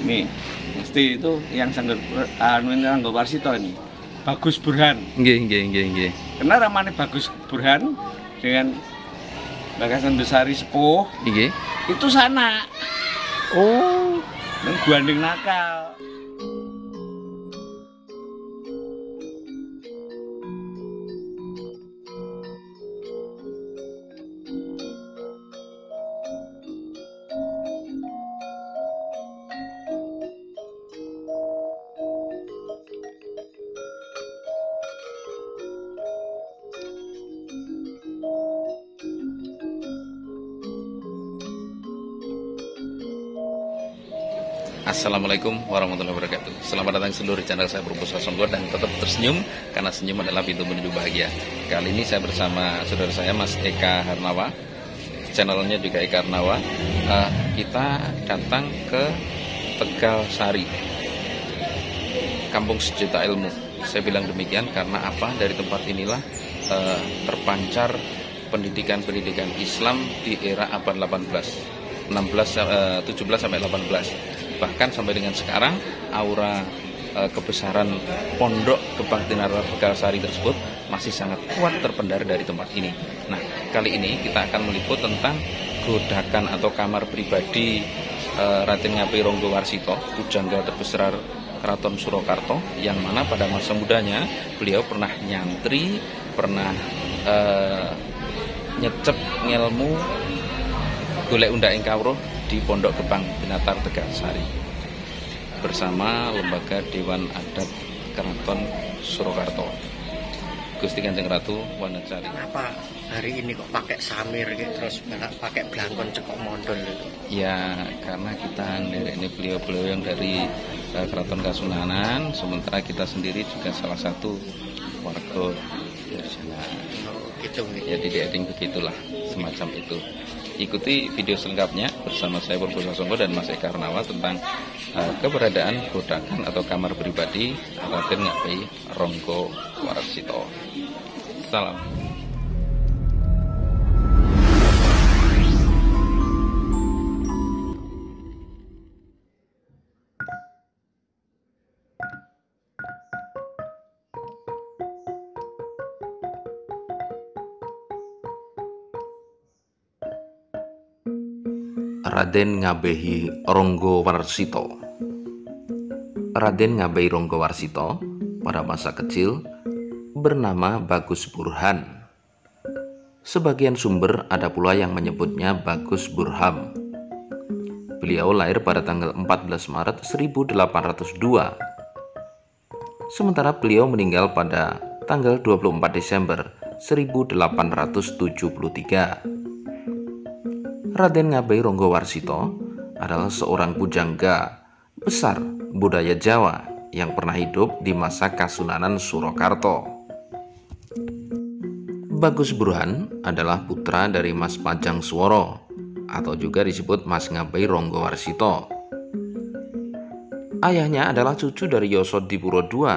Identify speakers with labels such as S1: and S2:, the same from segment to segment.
S1: Nih, mesti itu yang Nganggo Warsito ini. Bagus Burhan.
S2: Nggih.
S1: Karena ramane Bagus Burhan dengan Bagasan Besari Sepuh.
S2: Nggih.
S1: Itu sana.
S2: Oh,
S1: Nang Guanding Nakal.
S2: Assalamualaikum warahmatullahi wabarakatuh. Selamat datang seluruh channel saya Purbo Sasongko, dan tetap tersenyum karena senyum adalah pintu menuju bahagia. Kali ini saya bersama saudara saya Mas Eka Harnawa, channelnya juga Eka Harnawa. Kita datang ke Tegal Sari, Kampung Sejuta Ilmu. Saya bilang demikian karena apa? Dari tempat inilah terpancar pendidikan Islam di era abad 18, 17 sampai 18. Bahkan sampai dengan sekarang aura kebesaran Pondok Kebangtinara Tegal Sari tersebut masih sangat kuat terpendar dari tempat ini. Nah, kali ini kita akan meliput tentang godakan atau kamar pribadi Raden Ngabei Ronggo Warsito, pujangga terbesar Keraton Surakarta, yang mana pada masa mudanya beliau pernah nyantri, pernah nyecep ngelmu golek undang ing kawruh di Pondok Gebang Tinatar Tegal Sari bersama Lembaga Dewan Adat Keraton Surakarta. Gusti Kanjeng Ratu Wanacari.
S3: Kenapa hari ini kok pakai samir gitu, terus pakai belangkon cekok mondol gitu?
S2: Ya, karena kita ini beliau-beliau yang dari Keraton Kasunanan, sementara kita sendiri juga salah satu warga dari sana.
S3: Oh, gitu.
S2: Ya, di-editing begitulah, semacam itu. Ikuti video selengkapnya bersama saya Purbo Sasongko dan Mas Eka Harnawa tentang keberadaan godakan atau kamar pribadi Raden Ngabei Ronggo Warsito. Salam. Raden Ngabei Ronggo Warsito. Raden Ngabei Ronggo Warsito pada masa kecil bernama Bagus Burhan. Sebagian sumber ada pula yang menyebutnya Bagus Burham. Beliau lahir pada tanggal 14 Maret 1802. Sementara beliau meninggal pada tanggal 24 Desember 1873. Raden Ngabei Ronggo Warsito adalah seorang pujangga besar budaya Jawa yang pernah hidup di masa Kasunanan Surakarta. Bagus Burhan adalah putra dari Mas Pajang Swara atau juga disebut Mas Ngabei Ronggo Warsito. Ayahnya adalah cucu dari Yosodipuro II,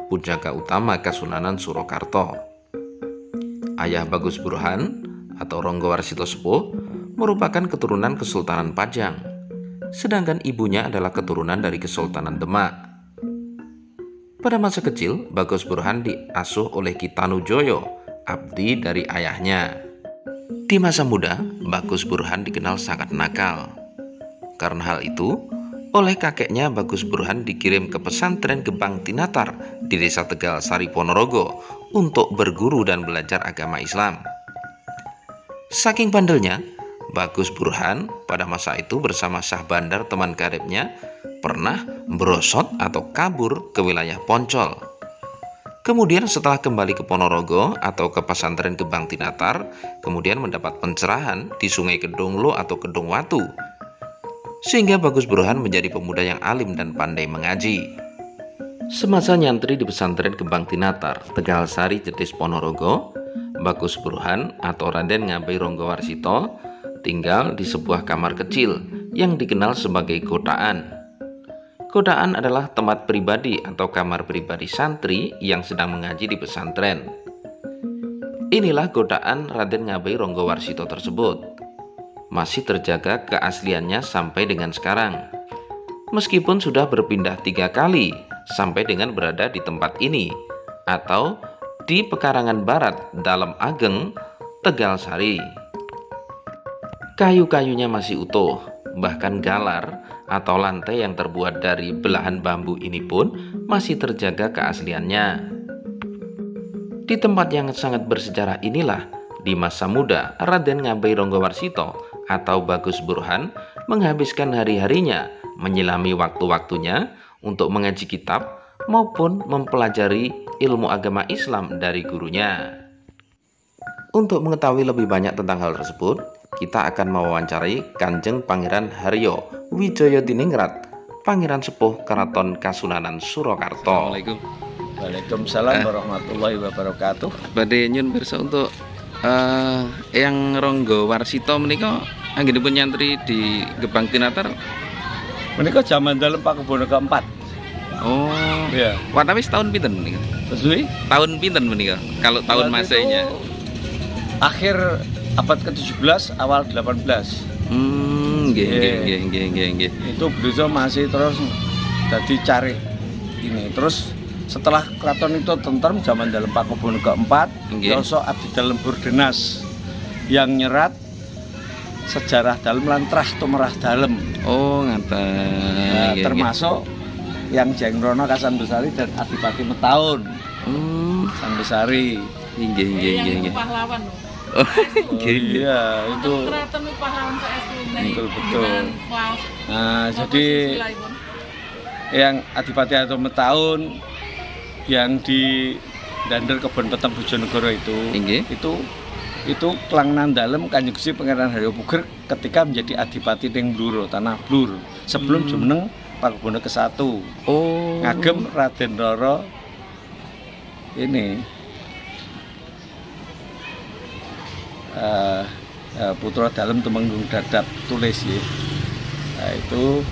S2: pujangga utama Kasunanan Surakarta. Ayah Bagus Burhan atau Ronggo Warsito Sepuh merupakan keturunan Kesultanan Pajang, sedangkan ibunya adalah keturunan dari Kesultanan Demak. Pada masa kecil, Bagus Burhan diasuh oleh Ki Tanujoyo, abdi dari ayahnya. Di masa muda, Bagus Burhan dikenal sangat nakal. Karena hal itu, oleh kakeknya Bagus Burhan dikirim ke pesantren Gebang Tinatar di desa Tegal Sari Ponorogo untuk berguru dan belajar agama Islam. Saking bandelnya, Bagus Burhan pada masa itu bersama Syah Bandar, teman karibnya, pernah merosot atau kabur ke wilayah Poncol. Kemudian setelah kembali ke Ponorogo atau ke pesantren Gebang Tinatar, kemudian mendapat pencerahan di Sungai Kedonglo atau Kedong Watu, sehingga Bagus Burhan menjadi pemuda yang alim dan pandai mengaji. Semasa nyantri di pesantren Gebang Tinatar, Tegal Sari, Jetis, Ponorogo, Bagus Burhan atau Raden Ngabei Ronggo Warsito tinggal di sebuah kamar kecil yang dikenal sebagai godaan. Godaan adalah tempat pribadi atau kamar pribadi santri yang sedang mengaji di pesantren. Inilah godaan Raden Ngabei Ronggo Warsito tersebut. Masih terjaga keasliannya sampai dengan sekarang. meskipun sudah berpindah 3 kali sampai dengan berada di tempat ini, atau di Pekarangan Barat, Dalem Ageng, Tegal Sari. Kayu-kayunya masih utuh, bahkan galar atau lantai yang terbuat dari belahan bambu ini pun masih terjaga keasliannya. Di tempat yang sangat bersejarah inilah, di masa muda Raden Ngabei Ronggowarsito atau Bagus Burhan menghabiskan hari-harinya menyilami waktu-waktunya untuk mengaji kitab maupun mempelajari ilmu agama Islam dari gurunya. Untuk mengetahui lebih banyak tentang hal tersebut, kita akan mewawancarai Kanjeng Pangeran Haryo Wijaya Diningrat, Pangeran Sepuh Keraton Kasunanan Surakarta.
S1: Assalamualaikum. Waalaikumsalam warahmatullahi wabarakatuh.
S2: Badhe nyun pirsa untuk yang Ronggowarsito menika anggenipun nyantri di Gebang Tinatar.
S1: Menika zaman dalem Pakubono keempat.
S2: Oh,
S1: Iya.
S2: watawis tahun pinten menika?
S1: Sesuai
S2: Tahun pinten menika? Kalau tahun Masainya.
S1: Akhir abad ke-17 awal 18.
S2: Nggih.
S1: Itu beliau masih terus jadi cari ini. Terus setelah keraton itu tentrem zaman dalem Pakubono keempat,
S2: Nggih.
S1: Yoso abdi dalem Burdenas yang nyerat sejarah dalem lan trah tumerah dalem.
S2: Oh, ngaten.
S1: Nah, termasuk yang Jeng Rono Kasan Besari dan Adipati Metaun Kasan Besari.
S2: Nggih.
S4: Pahlawan loh.
S2: Oh,
S1: Oh, iya, itu
S4: Keraton pahlawan saya
S1: betul. Nah, jadi yang Adipati atau Metaun yang di Dander Kebon Peteng Bojonegoro
S2: Nggih.
S1: itu kelangenan dalem Kanjeng Gusti Pangeran Haryo Puger ketika menjadi Adipati ning Bluro, Tanah Blur, sebelum jumeneng Pakubono ke-1.
S2: Oh.
S1: Ngagem Raden Roro ini putra dalem Tumenggung Dadap tulis ya. Nah, itu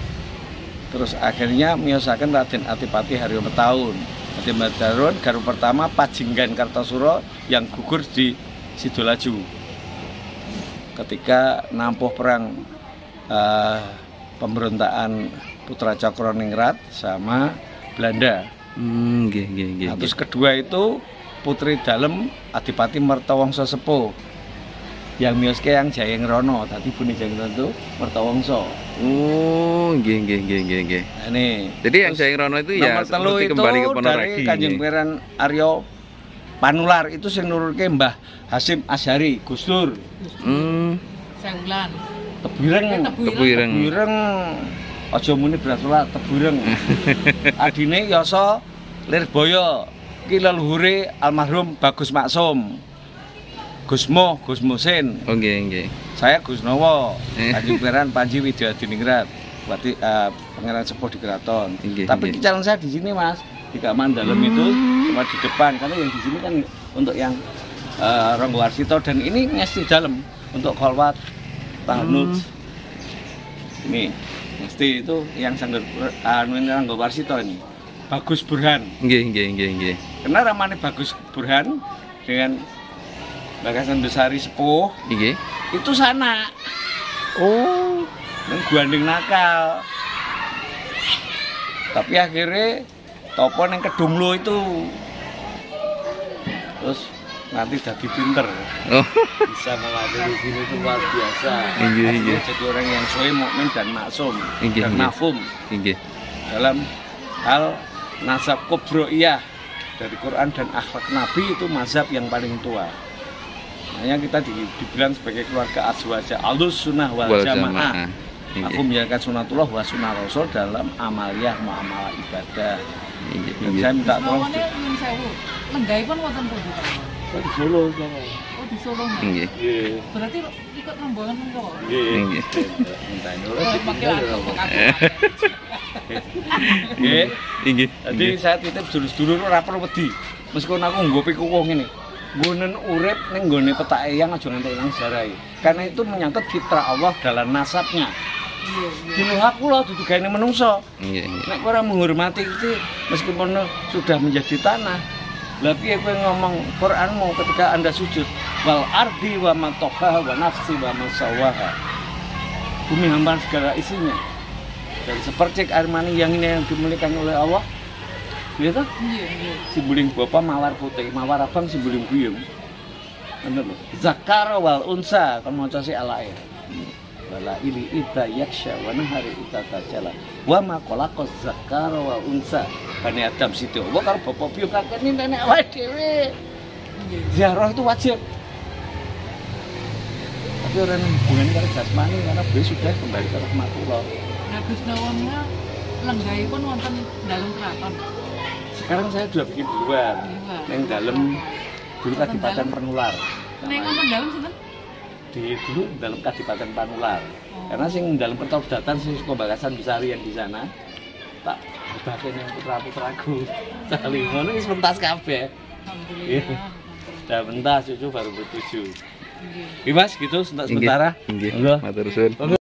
S1: terus akhirnya miyosaken Raden Adipati Haryo Metaun. Raden Metaun garu pertama Pajinggan Kartosuro yang gugur di Sidolaju ketika nampuh perang pemberontakan Putra Cakraningrat sama Belanda.
S2: Nggih.
S1: Nah, terus kedua itu putri dalem Adipati Mertawangsa Sepuh yang mioske yang Jayeng Rono, tadi Buni Jayeng Rono itu Mertawangsa.
S2: Oh, nggih.
S1: Nah, ini.
S2: Jadi yang Jayeng Rono itu ya
S1: Nomor telu
S2: seperti
S1: itu
S2: kembali ke
S1: dari
S2: Ponorogi.
S1: Kanjeng Pangeran Aryo Panular itu sing nurunke Mbah Hasim Asyari, Gus Dur.
S4: Sengbulan.
S1: Tebireng. Tebireng. Aja muni Brasula Tebireng. Adine Yoso Lirboyo. Iki leluhure almarhum Bagus Maksum. Gusmo Musin.
S2: Oh, nggih.
S1: Saya Gusnowo. Kanjeng Pangeran Panji Widya Diningrat. Berarti Pangeran Sepuh di Keraton. Tapi calon saya di sini, Mas. Di kamar dalam itu cuma di depan, karena yang di sini kan untuk yang Ronggowarsito dan ini mesti dalam untuk Kholwat Tahnut. Ini mesti itu yang sangger Ronggowarsito ini. Bagus Burhan.
S2: Nggih.
S1: Karena ramane Bagus Burhan dengan Bagasan Besari Sepuh.
S2: Nggih.
S1: Itu sana.
S2: Oh,
S1: Nang Guanding Nakal. Tapi akhirnya topo yang kedunglo itu terus nanti jadi pinter.
S2: Oh.
S1: Bisa mengadili sini itu luar biasa.
S2: Iya.
S1: Jadi orang yang soe mukmin dan maksum
S2: Iya.
S1: dan mafhum
S2: Nggih.
S1: dalam hal nasab kubroiyah dari Quran dan akhlak Nabi itu mazhab yang paling tua. Makanya kita dibilang sebagai keluarga azwaja alus sunnah wal jamaah. Aku menjalankan sunatullah wa sunnah rasul dalam amaliyah muamalah ibadah. Dan saya minta tolong
S4: Lenggai pun wonten pundi?
S1: di Solo.
S4: Oh, di Solo.
S2: Nggih.
S4: Berarti ikut rombongan engko.
S2: Nggih.
S1: Minta dulu.
S4: Oh, pakai lagu
S2: Nggih.
S1: Jadi saya titip sedulur-sedulur ora perlu wedi. Meskipun aku nggo pikukuh ngene. Nggonen urip ning nggone petake yang aja nganti nang sejarah. Karena itu menyangkut fitrah Allah dalam nasabnya. Dulu aku loh dudu gaene menungso. Nek ora menghormati itu meskipun sudah menjadi tanah. Lah piye kowe ngomong Qur'anmu ketika Anda sujud wal ardi wa ma tahaha wa nafsi wa ma sawaha. Bumi hampa segala isinya. Dan sepercik air mani yang ini yang dimiliki oleh Allah, gitu?
S4: Iya, iya.
S1: Simboling bapa mawar putih, mawar abang simboling buyung. Bener lho. Zakara wal unsa kan maca si alae. Wala ili ita yaksha wa nahari ita tajala. Wa ma khalaqaz zakara wa unsa. Bani Adam situ. Wa karo bapa buyung kakene nenek awake dhewe. Ziarah itu wajib. Tapi orang hubungan karo jasmani karena beliau sudah kembali ke rahmatullah.
S4: Nah, Gus Nawangnya lenggahipun wonten dalam keraton.
S1: Sekarang saya sudah bikin di luar, yang dalam dulu Kadipaten Panular.
S4: Neng wonten dalam sinten?
S1: Di dulu dalam Kadipaten Panular. Karena sing dalam Kertobdatan sing Pembakasan Besari yang di sana, tak bagian yang putra-putraku. Sekali ngono wis pentas kabeh.
S4: Alhamdulillah.
S1: Dah pentas cucu baru bertujuh. Mas gitu sementara.
S2: Nggih,
S1: Monggo.
S2: matur suwun.
S1: Monggo